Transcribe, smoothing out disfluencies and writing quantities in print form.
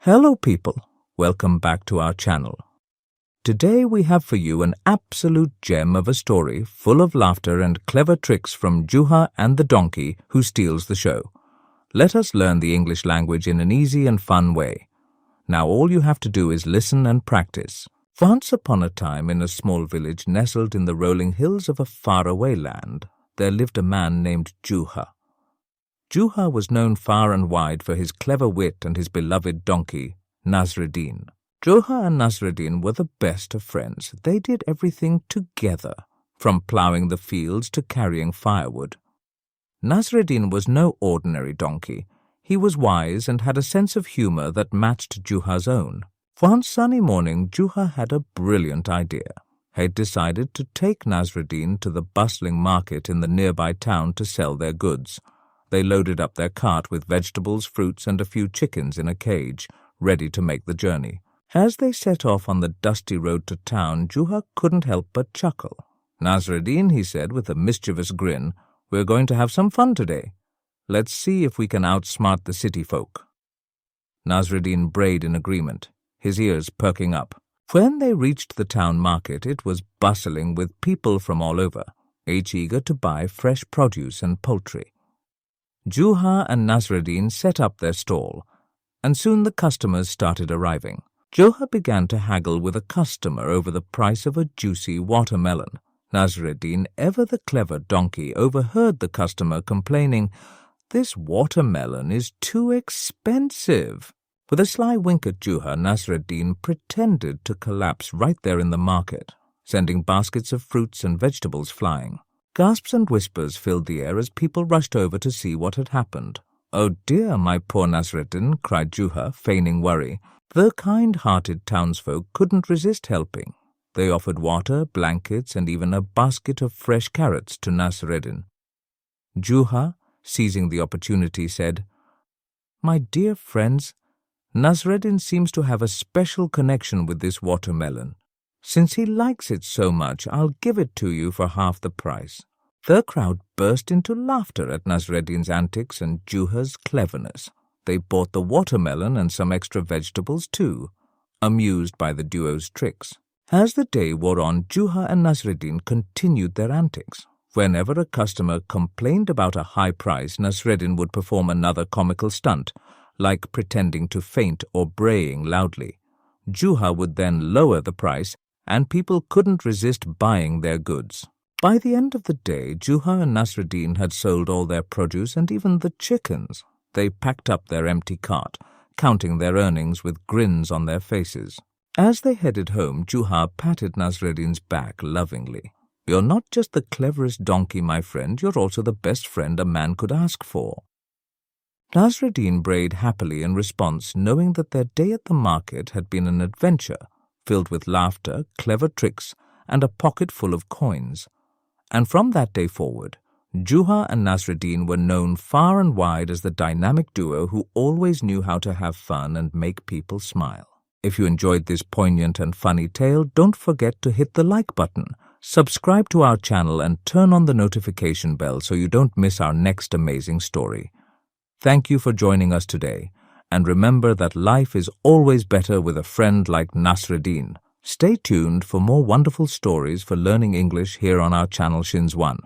Hello people, welcome back to our channel. Today we have for you an absolute gem of a story full of laughter and clever tricks from Juha and the donkey who steals the show. Let us learn the English language in an easy and fun way. Now all you have to do is listen and practice. Once upon a time in a small village nestled in the rolling hills of a faraway land, there lived a man named Juha. Juha was known far and wide for his clever wit and his beloved donkey, Nasreddin. Juha and Nasreddin were the best of friends. They did everything together, from ploughing the fields to carrying firewood. Nasreddin was no ordinary donkey. He was wise and had a sense of humor that matched Juha's own. One sunny morning, Juha had a brilliant idea. He decided to take Nasreddin to the bustling market in the nearby town to sell their goods. They loaded up their cart with vegetables, fruits, and a few chickens in a cage, ready to make the journey. As they set off on the dusty road to town, Juha couldn't help but chuckle. "Nasreddin," he said with a mischievous grin, "we're going to have some fun today. Let's see if we can outsmart the city folk." Nasreddin brayed in agreement, his ears perking up. When they reached the town market, it was bustling with people from all over, each eager to buy fresh produce and poultry. Juha and Nasreddin set up their stall, and soon the customers started arriving. Juha began to haggle with a customer over the price of a juicy watermelon. Nasreddin, ever the clever donkey, overheard the customer complaining, "This watermelon is too expensive." With a sly wink at Juha, Nasreddin pretended to collapse right there in the market, sending baskets of fruits and vegetables flying. Gasps and whispers filled the air as people rushed over to see what had happened. "Oh dear, my poor Nasreddin," cried Juha, feigning worry. The kind-hearted townsfolk couldn't resist helping. They offered water, blankets, and even a basket of fresh carrots to Nasreddin. Juha, seizing the opportunity, said, "My dear friends, Nasreddin seems to have a special connection with this watermelon. Since he likes it so much, I'll give it to you for half the price." The crowd burst into laughter at Nasreddin's antics and Juha's cleverness. They bought the watermelon and some extra vegetables too, amused by the duo's tricks. As the day wore on, Juha and Nasreddin continued their antics. Whenever a customer complained about a high price, Nasreddin would perform another comical stunt, like pretending to faint or braying loudly. Juha would then lower the price, and people couldn't resist buying their goods. By the end of the day, Juha and Nasreddin had sold all their produce and even the chickens. They packed up their empty cart, counting their earnings with grins on their faces. As they headed home, Juha patted Nasreddin's back lovingly. "You're not just the cleverest donkey, my friend, you're also the best friend a man could ask for." Nasreddin brayed happily in response, knowing that their day at the market had been an adventure, filled with laughter, clever tricks, and a pocket full of coins. And from that day forward, Juha and Nasreddin were known far and wide as the dynamic duo who always knew how to have fun and make people smile. If you enjoyed this poignant and funny tale, don't forget to hit the like button, subscribe to our channel, and turn on the notification bell so you don't miss our next amazing story. Thank you for joining us today, and remember that life is always better with a friend like Nasreddin. Stay tuned for more wonderful stories for learning English here on our channel Shins1.